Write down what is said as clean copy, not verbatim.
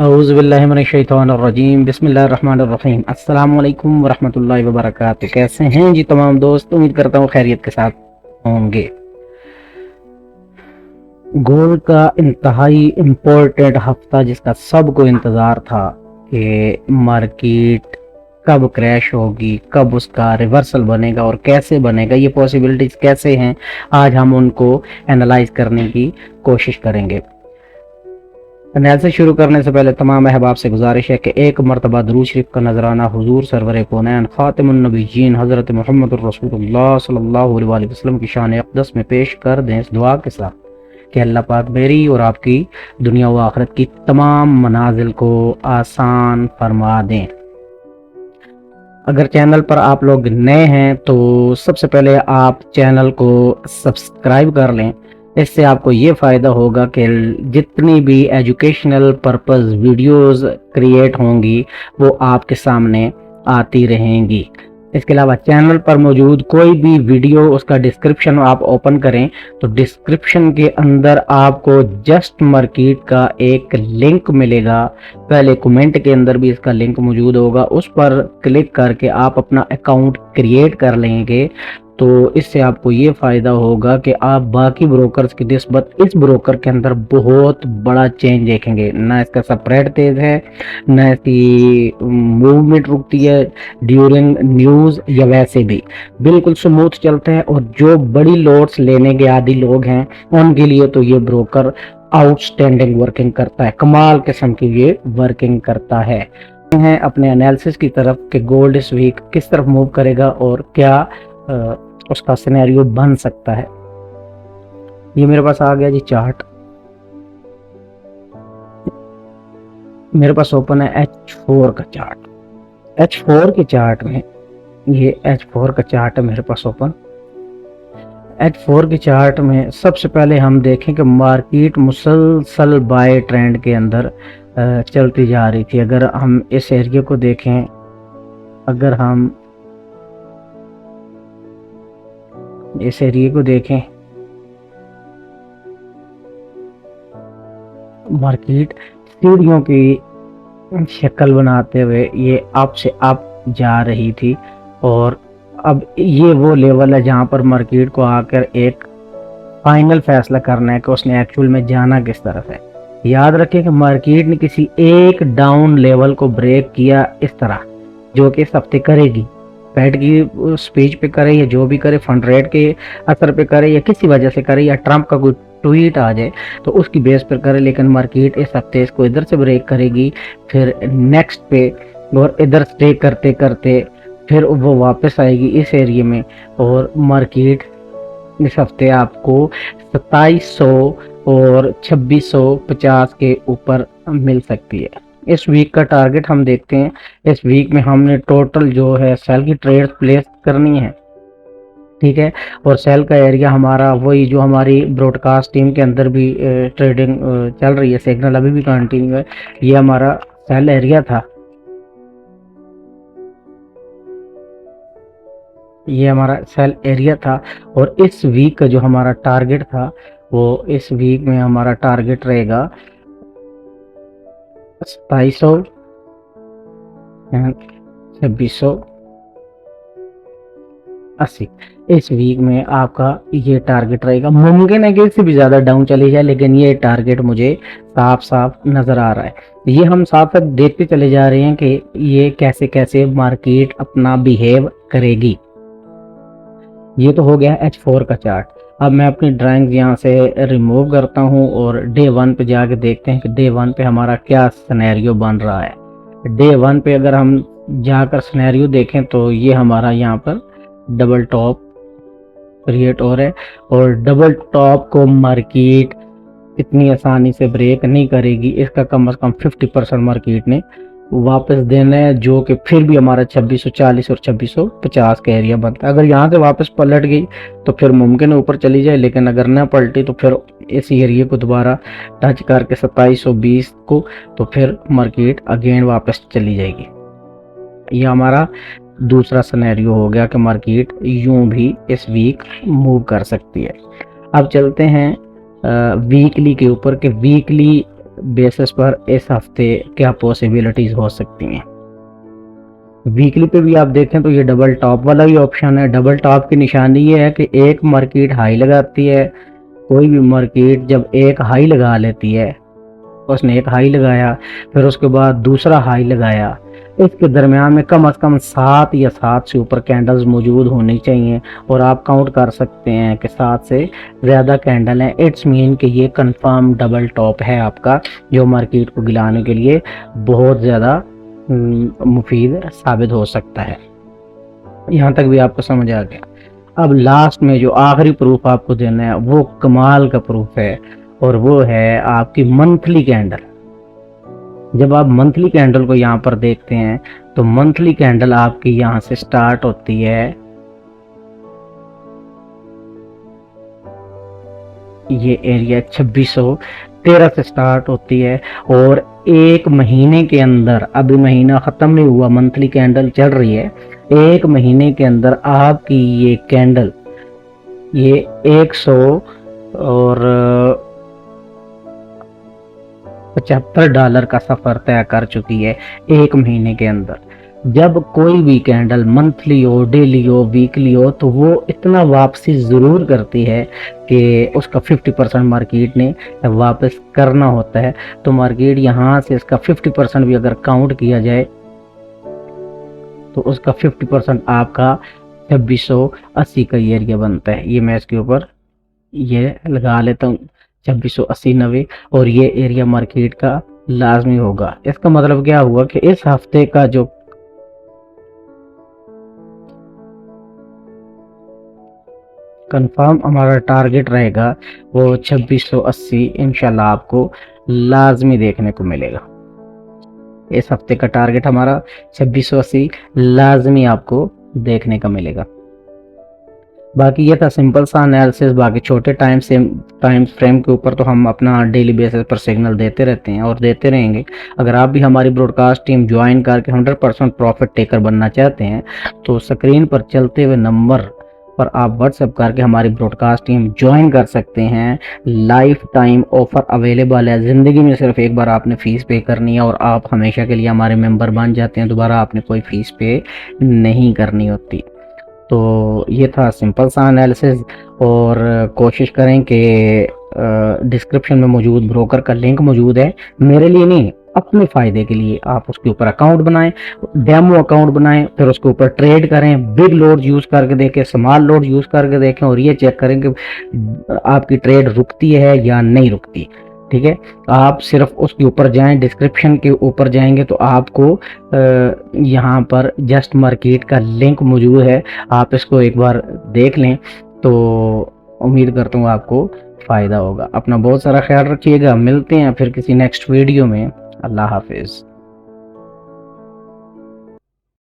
औज़ुबिल्लाहिमिनश्शैतानिर्रजीम बिस्मिल्लाहिर्रहमानिर्रहीम अस्सलामु अलैकुम वरहमतुल्लाहि वबरकातुहू। कैसे हैं जी तमाम दोस्त? उम्मीद करता हूँ खैरियत के साथ होंगे। गोल्ड का इंतहाई इम्पोर्टेंट हफ्ता जिसका सबको इंतज़ार था कि मार्केट कब क्रैश होगी, कब उसका रिवर्सल बनेगा और कैसे बनेगा, ये पॉसिबिलिटीज़ कैसे हैं, आज हम उनको एनालाइज करने की कोशिश करेंगे। एनालिसिस शुरू करने से पहले तमाम अहबाब से गुजारिश है कि एक मरतबा दुरूद शरीफ का नजराना हुजूर सरवर कौनैन खातिमुन नबीय्यीन हज़रत मुहम्मद रसूलुल्लाह सल्लल्लाहु अलैहि वसल्लम की शान अक़दस में पेश कर दें इस दुआ के साथ कि अल्लाह पाक मेरी और आपकी दुनिया व आखिरत की तमाम मनाजिल को आसान फरमा दें। अगर चैनल पर आप लोग नए हैं तो सबसे पहले आप चैनल को सब्सक्राइब कर लें। इससे आपको ये फ़ायदा होगा कि जितनी भी एजुकेशनल पर्पस वीडियोस क्रिएट होंगी वो आपके सामने आती रहेंगी। इसके अलावा चैनल पर मौजूद कोई भी वीडियो उसका डिस्क्रिप्शन आप ओपन करें तो डिस्क्रिप्शन के अंदर आपको जस्ट मार्केट का एक लिंक मिलेगा। पहले कमेंट के अंदर भी इसका लिंक मौजूद होगा, उस पर क्लिक करके आप अपना अकाउंट क्रिएट कर लेंगे तो इससे आपको ये फ़ायदा होगा कि आप बाकी ब्रोकर्स की निस्बत इस ब्रोकर के अंदर बहुत बड़ा चेंज देखेंगे। ना इसका स्प्रेड तेज़ है, ना इसकी मूवमेंट रुकती है ड्यूरिंग न्यूज़ या वैसे भी बिल्कुल स्मूथ चलता है। और जो बड़ी लॉट्स लेने के आदी लोग हैं उनके लिए तो ये ब्रोकर आउटस्टैंडिंग वर्किंग करता है, कमाल किस्म की ये वर्किंग करता है। अपने एनालिसिस की तरफ कि गोल्ड इस वीक किस तरफ मूव करेगा और क्या उसका सिनेरियो बन सकता है। ये मेरे पास आ गया जी चार्ट, मेरे पास ओपन है H4 का चार्ट। H4 के चार्ट में ये H4 का चार्ट है मेरे पास ओपन। H4 के चार्ट में सबसे पहले हम देखें कि मार्केट मुसलसल बाय ट्रेंड के अंदर चलती जा रही थी। अगर हम इस एरिया को देखें, अगर हम इस एरिया को देखें, मार्केट सीढ़ियों की शक्ल बनाते हुए ये अप से अप जा रही थी और अब ये वो लेवल है जहां पर मार्केट को आकर एक फाइनल फैसला करना है कि उसने एक्चुअल में जाना किस तरफ है। याद रखें कि मार्केट ने किसी एक डाउन लेवल को ब्रेक किया इस तरह, जो कि इस हफ्ते करेगी। फेड की स्पीच पे करे या जो भी करे, फंड रेट के असर पे करे या किसी वजह से करे या ट्रंप का कोई ट्वीट आ जाए तो उसकी बेस पर करे, लेकिन मार्केट इस हफ्ते इसको इधर से ब्रेक करेगी, फिर नेक्स्ट पे और इधर स्टे करते करते फिर वो वापस आएगी इस एरिया में और मार्केट इस हफ्ते आपको 2700 और 2650 के ऊपर मिल सकती है। इस वीक का टारगेट हम देखते हैं। इस वीक में हमने टोटल जो है सेल की ट्रेड प्लेस करनी है, ठीक है। और सेल का एरिया हमारा वही जो हमारी ब्रॉडकास्ट टीम के अंदर भी ट्रेडिंग चल रही है, सिग्नल अभी भी कंटिन्यू है। ये हमारा सेल एरिया था, ये हमारा सेल एरिया था। और इस वीक का जो हमारा टारगेट था वो इस वीक में हमारा टारगेट रहेगा 2700 2680। इस वीक में आपका ये टारगेट रहेगा। मुमकिन है कि इससे भी ज़्यादा डाउन चली जाए, लेकिन ये टारगेट मुझे साफ साफ नज़र आ रहा है। ये हम साफ साफ देखते चले जा रहे हैं कि ये कैसे कैसे मार्केट अपना बिहेव करेगी। ये तो हो गया H4 का चार्ट। अब मैं अपनी ड्राइंग यहाँ से रिमूव करता हूँ और डे 1 पे जाके देखते हैं कि डे 1 पे हमारा क्या सिनेरियो बन रहा है। डे 1 पे अगर हम जाकर सिनेरियो देखें तो ये हमारा यहाँ पर डबल टॉप क्रिएट हो रहा है और डबल टॉप को मार्केट इतनी आसानी से ब्रेक नहीं करेगी। इसका कम से कम 50% मार्केट ने वापस देना है, जो कि फिर भी हमारा 2640 और 2650 का एरिया बनता है। अगर यहाँ से वापस पलट गई तो फिर मुमकिन है ऊपर चली जाए, लेकिन अगर ना पलटी तो फिर इस एरिया को दोबारा टच करके 2720 को तो फिर मार्केट अगेन वापस चली जाएगी। ये हमारा दूसरा सिनेरियो हो गया कि मार्केट यूं भी इस वीक मूव कर सकती है। अब चलते हैं वीकली के ऊपर कि वीकली बेसिस पर इस हफ्ते क्या पॉसिबिलिटीज हो सकती हैं। वीकली पे भी आप देखें तो ये डबल टॉप वाला भी ऑप्शन है। डबल टॉप की निशानी ये है कि एक मार्केट हाई लगाती है, कोई भी मार्केट जब एक हाई लगा लेती है, उसने एक हाई लगाया फिर उसके बाद दूसरा हाई लगाया, इसके दरमियान में कम से कम 7 या 7 से ऊपर कैंडल्स मौजूद होनी चाहिए। और आप काउंट कर सकते हैं कि 7 से ज़्यादा कैंडल हैं, इट्स मीन कि ये कंफर्म डबल टॉप है आपका, जो मार्केट को गिराने के लिए बहुत ज़्यादा मुफीद साबित हो सकता है। यहाँ तक भी आपको समझ आ गया। अब लास्ट में जो आखिरी प्रूफ आपको देना है वो कमाल का प्रूफ है, और वो है आपकी मंथली कैंडल। जब आप मंथली कैंडल को यहाँ पर देखते हैं तो मंथली कैंडल आपकी यहाँ से स्टार्ट होती है, ये एरिया 2613 से स्टार्ट होती है, और एक महीने के अंदर, अभी महीना ख़त्म नहीं हुआ, मंथली कैंडल चल रही है, एक महीने के अंदर आपकी ये कैंडल ये 100 और $75 का सफ़र तय कर चुकी है एक महीने के अंदर। जब कोई भी कैंडल मंथली हो, डेली हो, वीकली हो, तो वो इतना वापसी ज़रूर करती है कि उसका 50% मार्केट ने वापस करना होता है। तो मार्केट यहाँ से इसका 50% भी अगर काउंट किया जाए तो उसका 50% आपका 2680 का एरिया बनता है। ये मैं इसके ऊपर ये लगा लेता हूँ 2680-90, और ये एरिया मार्केट का लाजमी होगा। इसका मतलब क्या हुआ कि इस हफ्ते का जो कंफर्म हमारा टारगेट रहेगा वो 2680 इंशाल्लाह आपको लाजमी देखने को मिलेगा। इस हफ्ते का टारगेट हमारा 2680 लाजमी आपको देखने का मिलेगा। बाकी ये था सिंपल सा एनालिसिस। बाकी छोटे टाइम फ्रेम के ऊपर तो हम अपना डेली बेसिस पर सिग्नल देते रहते हैं और देते रहेंगे। अगर आप भी हमारी ब्रॉडकास्ट टीम ज्वाइन करके 100% प्रॉफिट टेकर बनना चाहते हैं तो स्क्रीन पर चलते हुए नंबर पर आप व्हाट्सएप करके हमारी ब्रॉडकास्ट टीम ज्वाइन कर सकते हैं। लाइफ टाइम ऑफर अवेलेबल है। ज़िंदगी में सिर्फ एक बार आपने फ़ीस पे करनी है और आप हमेशा के लिए हमारे मेंबर बन जाते हैं, दोबारा आपने कोई फ़ीस पे नहीं करनी होती। तो ये था सिंपल सा एनालिसिस, और कोशिश करें कि डिस्क्रिप्शन में मौजूद ब्रोकर का लिंक मौजूद है, मेरे लिए नहीं, अपने फ़ायदे के लिए आप उसके ऊपर अकाउंट बनाएं, डेमो अकाउंट बनाएं, फिर उसके ऊपर ट्रेड करें, बिग लोड यूज़ करके देखें, स्मॉल लोड यूज़ करके देखें, और ये चेक करें कि आपकी ट्रेड रुकती है या नहीं रुकती। ठीक है, आप सिर्फ उसके ऊपर जाएं, डिस्क्रिप्शन के ऊपर जाएंगे तो आपको यहाँ पर जस्ट मार्केट का लिंक मौजूद है, आप इसको एक बार देख लें तो उम्मीद करता हूँ आपको फ़ायदा होगा। अपना बहुत सारा ख्याल रखिएगा, मिलते हैं फिर किसी नेक्स्ट वीडियो में। अल्लाह हाफिज़।